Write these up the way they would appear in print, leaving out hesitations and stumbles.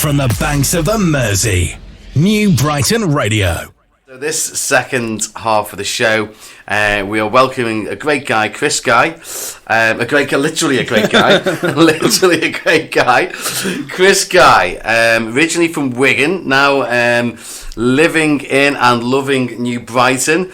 from the banks of the Mersey. New Brighton Radio. So this second half of the show, we are welcoming a great guy, Chris Guy. Literally a great guy. Literally a great guy. Chris Guy, originally from Wigan, now living in and loving New Brighton.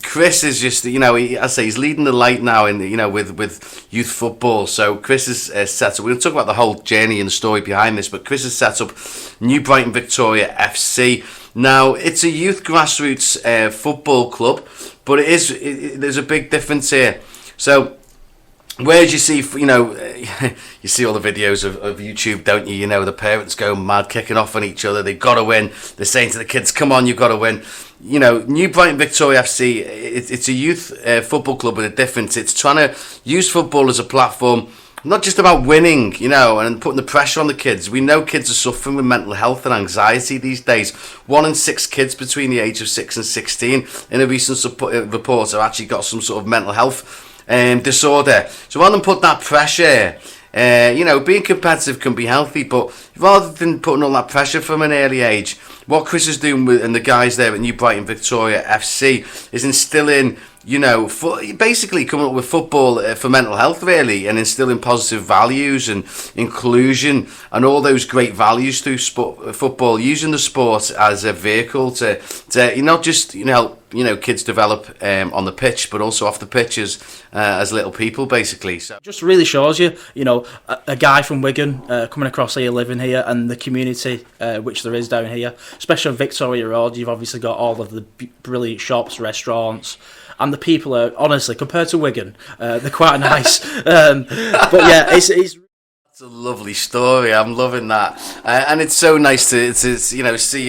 Chris is just, he's leading the light now in, with youth football. So Chris has set up, we're going to talk about the whole journey and the story behind this, but Chris has set up New Brighton Victoria FC. Now, it's a youth grassroots football club, but there's a big difference here. So, where do you see, you see all the videos of YouTube, don't you? The parents go mad, kicking off on each other. They've got to win. They're saying to the kids, come on, you've got to win. New Brighton Victoria FC, it's a youth football club with a difference. It's trying to use football as a platform, not just about winning, and putting the pressure on the kids. We know kids are suffering with mental health and anxiety these days. 1 in 6 kids between the age of 6 and 16 in a recent report have actually got some sort of mental health disorder. So rather than put that pressure, being competitive can be healthy, but rather than putting all that pressure from an early age, what Chris is doing and the guys there at New Brighton Victoria FC is instilling, basically coming up with football for mental health, really, and instilling positive values and inclusion and all those great values through football, using the sport as a vehicle to not just help kids develop on the pitch, but also off the pitches as little people, basically. So just really shows you, a guy from Wigan coming across here, living here, and the community which there is down here, especially on Victoria Road. You've obviously got all of the brilliant shops, restaurants. And the people are, honestly, compared to Wigan, they're quite nice. But yeah, it's It's a lovely story. I'm loving that, and it's so nice to see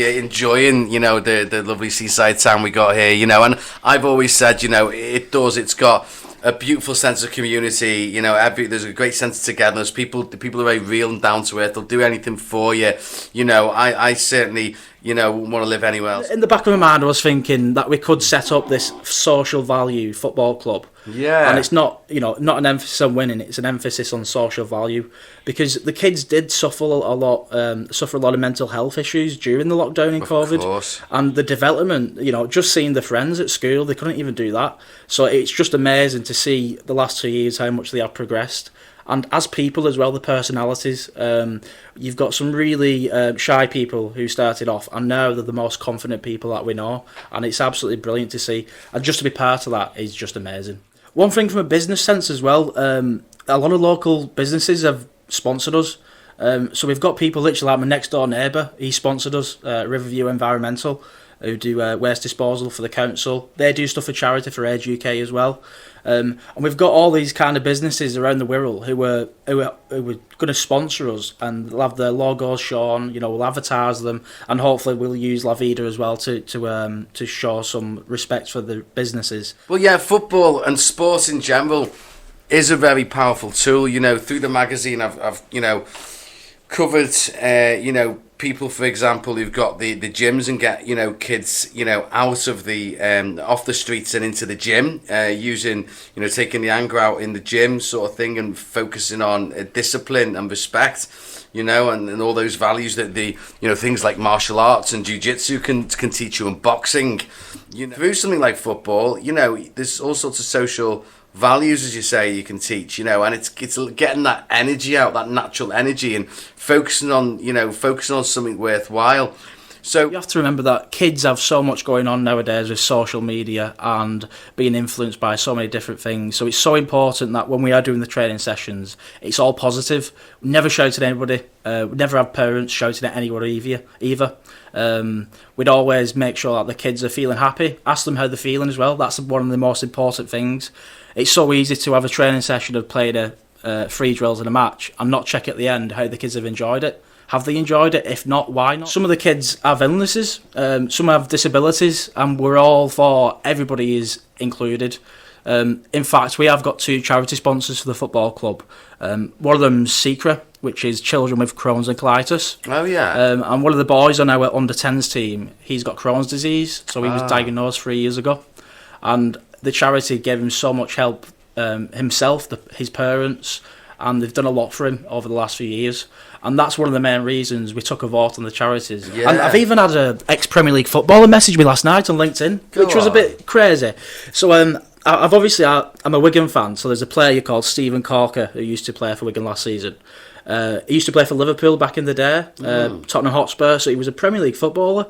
you enjoying the lovely seaside town we got here. And I've always said it's got a beautiful sense of community. There's a great sense of togetherness. The people are very real and down to earth. They'll do anything for you. I certainly wouldn't want to live anywhere else. In the back of my mind, I was thinking that we could set up this social value football club. Yeah. And it's not an emphasis on winning, it's an emphasis on social value, because the kids did suffer a lot of mental health issues during the lockdown in COVID. Of course. And the development, just seeing the friends at school, they couldn't even do that. So it's just amazing to see the last 2 years how much they have progressed. And as people as well, the personalities, you've got some really shy people who started off, and now they're the most confident people that we know, and it's absolutely brilliant to see. And just to be part of that is just amazing. One thing from a business sense as well, a lot of local businesses have sponsored us. So we've got people literally like my next door neighbour, he sponsored us, Riverview Environmental, who do waste disposal for the council. They do stuff for charity for Age UK as well. And we've got all these kind of businesses around the Wirral who are going to sponsor us, and they'll have their logos shown. We'll advertise them, and hopefully we'll use La Vida as well to show some respect for the businesses. Well, yeah, football and sports in general is a very powerful tool. Through the magazine, I've covered people, for example, who've got the gyms and get kids out of the off the streets and into the gym, using taking the anger out in the gym sort of thing, and focusing on discipline and respect, and all those values that the things like martial arts and jiu-jitsu can teach you, and boxing. Through something like football, there's all sorts of social values, as you say, you can teach, and it's getting that energy out, that natural energy, and focusing on something worthwhile. So you have to remember that kids have so much going on nowadays with social media and being influenced by so many different things. So it's so important that when we are doing the training sessions, it's all positive. We never shout at anybody. We never have parents shouting at anybody either. We'd always make sure that the kids are feeling happy. Ask them how they're feeling as well. That's one of the most important things. It's so easy to have a training session of playing 3 drills in a match and not check at the end how the kids have enjoyed it. Have they enjoyed it? If not, why not? Some of the kids have illnesses, some have disabilities, and we're all for everybody is included. In fact, we have got 2 charity sponsors for the football club. One of them's Secra, which is children with Crohn's and colitis. Oh, yeah. And one of the boys on our under-10s team, he's got Crohn's disease, so he was diagnosed 3 years ago. And the charity gave him so much help, himself, his parents, and they've done a lot for him over the last few years. And that's one of the main reasons we took a vote on the charities. Yeah. And I've even had an ex-Premier League footballer message me last night on LinkedIn, which was a bit crazy. So I'm a Wigan fan, so there's a player called Stephen Corker who used to play for Wigan last season. He used to play for Liverpool back in the day, Tottenham Hotspur, so he was a Premier League footballer.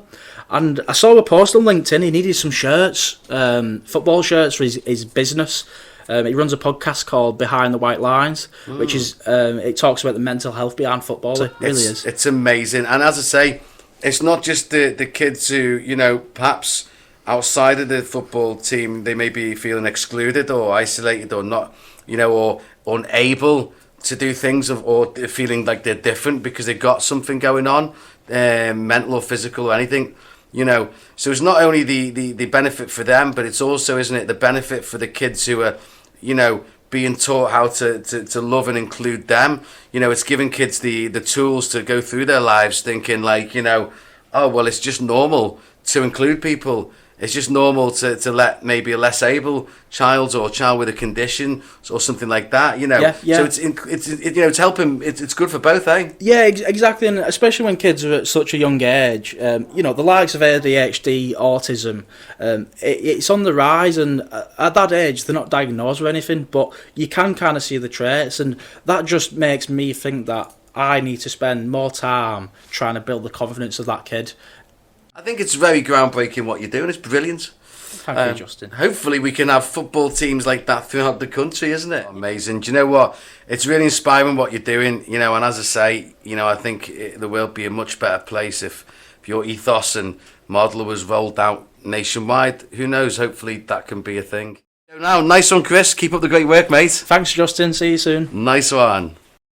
And I saw a post on LinkedIn, he needed some shirts, football shirts for his business. He runs a podcast called Behind the White Lines, which is it talks about the mental health behind football. It really is. It's amazing. And as I say, it's not just the kids who, perhaps outside of the football team, they may be feeling excluded or isolated or not, or unable to do things or feeling like they're different because they've got something going on, mental or physical or anything. So it's not only the benefit for them, but it's also, isn't it, the benefit for the kids who are, being taught how to love and include them. It's giving kids the tools to go through their lives thinking like, oh, well, it's just normal to include people. It's just normal to let maybe a less able child or child with a condition or something like that, Yeah. So it's helping. It's good for both, eh? Yeah, exactly, and especially when kids are at such a young age. The likes of ADHD, autism, it's on the rise, and at that age they're not diagnosed with anything, but you can kind of see the traits, and that just makes me think that I need to spend more time trying to build the confidence of that kid. I think it's very groundbreaking what you're doing. It's brilliant. Thank you, Justin. Hopefully we can have football teams like that throughout the country, isn't it? Amazing. Do you know what? It's really inspiring what you're doing, and as I say, I think the world would be a much better place if your ethos and model was rolled out nationwide. Who knows? Hopefully that can be a thing. Now, nice one, Chris. Keep up the great work, mate. Thanks, Justin. See you soon. Nice one.